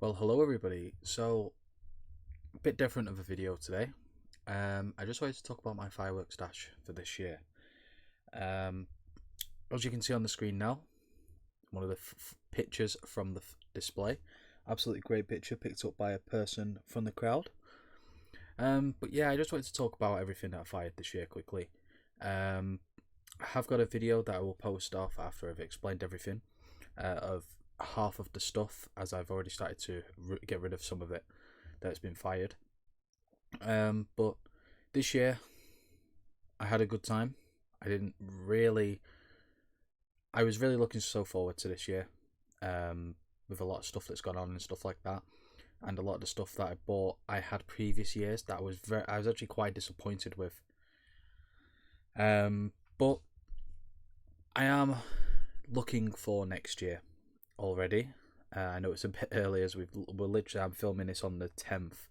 Well, hello everybody. So, a bit different of a video today. I just wanted to talk about my fireworks stash for this year. Um, as you can see on the screen now, one of the pictures from the display. Absolutely great picture picked up by a person from the crowd. But yeah, I just wanted to talk about everything that I fired this year quickly. Um, I have got a video that I will post off after I've explained everything of half of the stuff, as I've already started to get rid of some of it that's been fired. But this year I had a good time. I didn't really. I was really looking so forward to this year, with a lot of stuff that's gone on and stuff like that, and a lot of the stuff that I bought I had previous years that I was actually quite disappointed with. But I am looking for next year already. I know it's a bit early as we're literally I'm filming this on the 10th.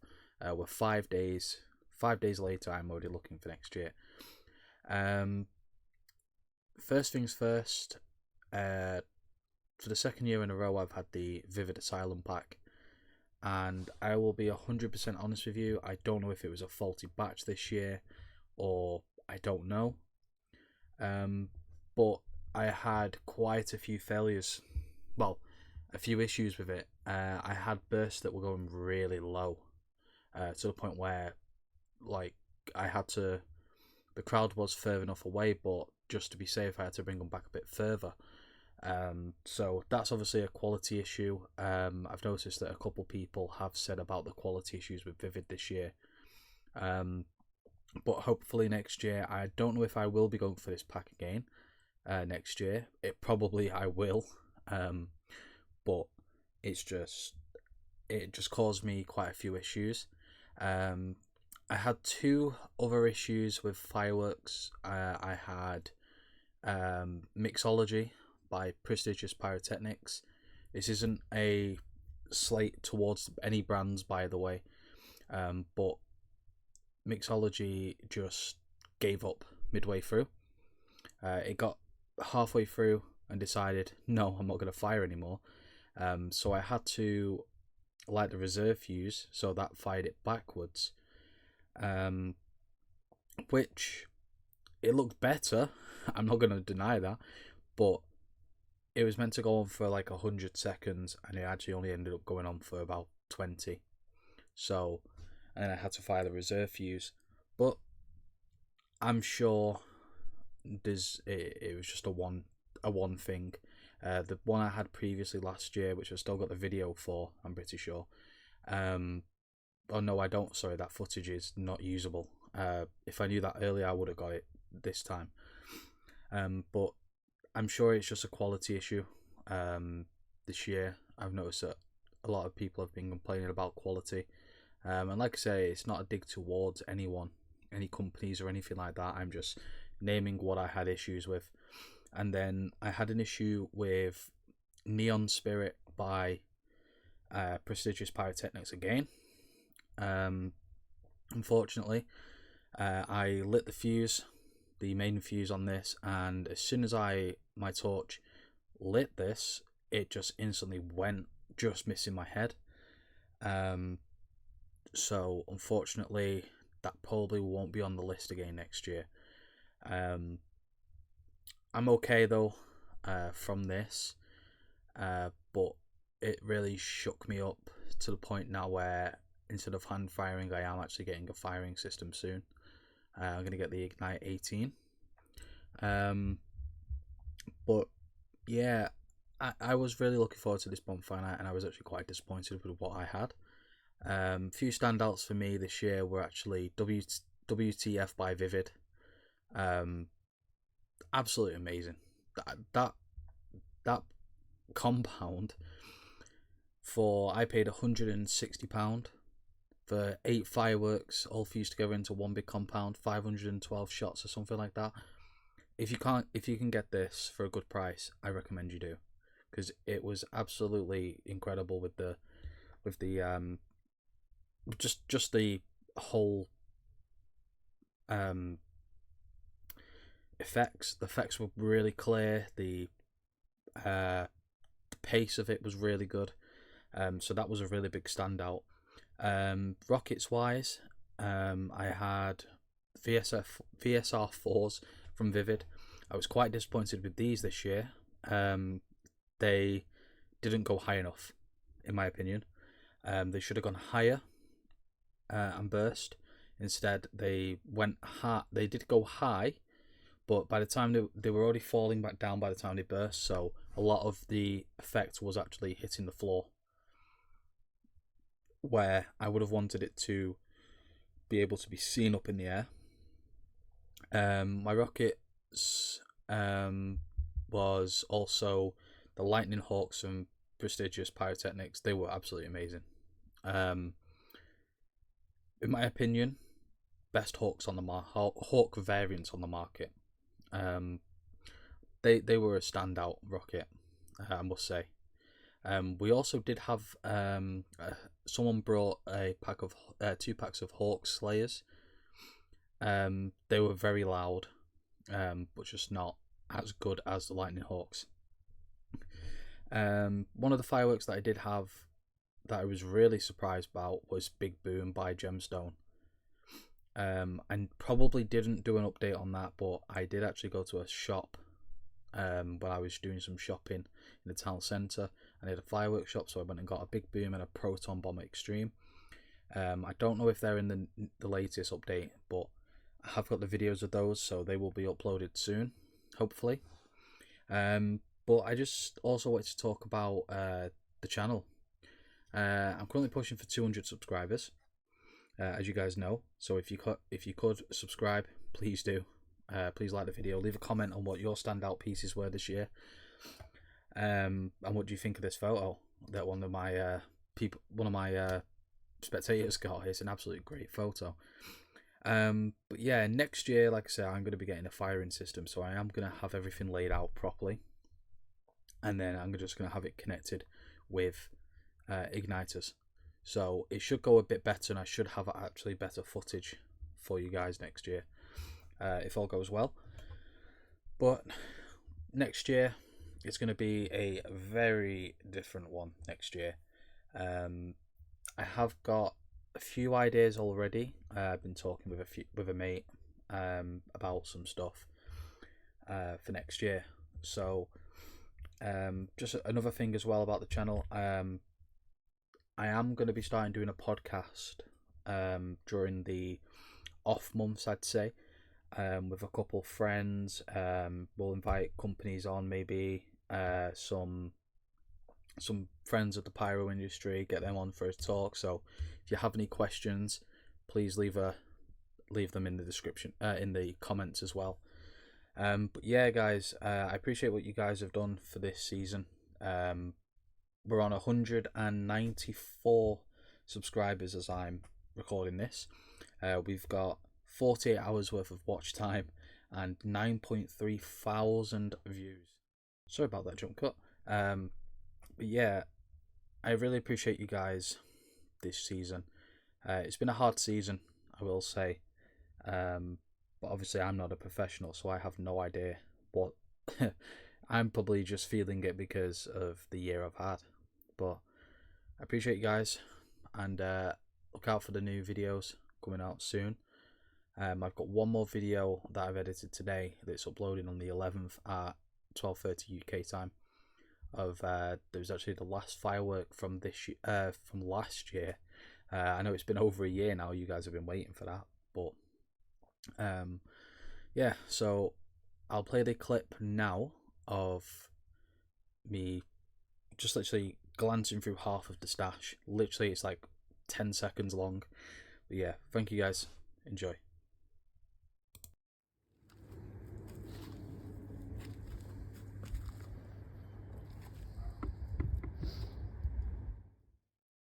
We're 5 days. 5 days later, I'm already looking for next year. Um, First things first. For the second year in a row, I've had the Vivid Asylum pack, and I will be 100% honest with you. I don't know if it was a faulty batch this year, or I don't know. But I had quite a few failures. Well, a few issues with it. I had bursts that were going really low, to the point where, like, I had to. The crowd was further enough away, but just to be safe, I had to bring them back a bit further. So that's obviously a quality issue. I've noticed that a couple people have said about the quality issues with Vivid this year. But hopefully next year, I don't know if I will be going for this pack again. Next year, probably I will. But it just caused me quite a few issues. I had two other issues with fireworks. I had Mixology by Prestigious Pyrotechnics. This isn't a slate towards any brands, by the way, but Mixology just gave up midway through. It got halfway through and decided, no, I'm not going to fire anymore. So I had to light the reserve fuse, so that fired it backwards. Which it looked better. I'm not going to deny that, but it was meant to go on for like 100 seconds, and it actually only ended up going on for about 20. So, and then I had to fire the reserve fuse, but I'm sure it was just a one thing. The one I had previously last year, which I've still got the video for, I'm pretty sure. Oh no, I don't. Sorry, that footage is not usable. If I knew that earlier, I would have got it this time. But I'm sure it's just a quality issue. This year, I've noticed that a lot of people have been complaining about quality. And like I say, it's not a dig towards anyone, any companies or anything like that. I'm just naming what I had issues with. And then I had an issue with Neon Spirit by Prestigious Pyrotechnics again. Unfortunately, I lit the fuse, the main fuse on this, and as soon as my torch lit this, it just instantly went, just missing my head. So unfortunately, that probably won't be on the list again next year. I'm okay though, from this, but it really shook me up to the point now where instead of hand firing, I am actually getting a firing system soon. I'm going to get the Ignite 18. But yeah, I was really looking forward to this bonfire night, and I was actually quite disappointed with what I had. Few standouts for me this year were actually WTF by Vivid. Absolutely amazing. That compound, for I paid £160 for 8 fireworks all fused together into one big compound, 512 shots or something like that. If you can get this for a good price, I recommend you do, because it was absolutely incredible with the just the whole effects. The effects were really clear. The pace of it was really good. So that was a really big standout. Rockets wise, I had VSR 4s from Vivid. I was quite disappointed with these this year. They didn't go high enough, in my opinion. They should have gone higher and burst. Instead, they went high. They did go high, but by the time they were already falling back down by the time they burst, so a lot of the effect was actually hitting the floor, where I would have wanted it to be able to be seen up in the air. My rockets was also the Lightning Hawks and Prestigious Pyrotechnics. They were absolutely amazing. In my opinion, best Hawks on the Hawk variants on the market. They were a standout rocket, I must say. We also did have someone brought a pack of 2 packs of Hawk Slayers. They were very loud, but just not as good as the Lightning Hawks. One of the fireworks that I did have that I was really surprised about was Big Boom by Gemstone. And probably didn't do an update on that, but I did actually go to a shop when I was doing some shopping in the town centre, and they had a fireworks shop, so I went and got a Big Boom and a Proton Bomb Extreme. I don't know if they're in the latest update, but I have got the videos of those, so they will be uploaded soon, hopefully. But I just also wanted to talk about the channel. I'm currently pushing for 200 subscribers, as you guys know. So if you could subscribe, please do. Please like the video. Leave a comment on what your standout pieces were this year. And what do you think of this photo that one of my spectators got? It's an absolutely great photo. But yeah, next year, like I said, I'm going to be getting a firing system, so I am going to have everything laid out properly, and then I'm just going to have it connected with igniters. So it should go a bit better, and I should have actually better footage for you guys next year, if all goes well. But next year, it's going to be a very different one next year. I have got a few ideas already. I've been talking with a mate about some stuff for next year. So just another thing as well about the channel. I am going to be starting doing a podcast during the off months, I'd say, with a couple friends. We'll invite companies on, maybe some friends of the pyro industry, get them on for a talk. So if you have any questions, please leave them in the description, in the comments as well. But yeah, guys, I appreciate what you guys have done for this season. We're on 194 subscribers as I'm recording this. We've got 48 hours worth of watch time and 9.3 thousand views. Sorry about that jump cut. But yeah, I really appreciate you guys this season. It's been a hard season, I will say. But obviously I'm not a professional, so I have no idea what... I'm probably just feeling it because of the year I've had. But I appreciate you guys, and look out for the new videos coming out soon. I've got one more video that I've edited today that's uploading on the 11th at 12:30 UK time. There was actually the last firework from last year. I know it's been over a year now. You guys have been waiting for that, but yeah. So I'll play the clip now of me just literally glancing through half of the stash. Literally, it's like 10 seconds long. But yeah, thank you guys. Enjoy.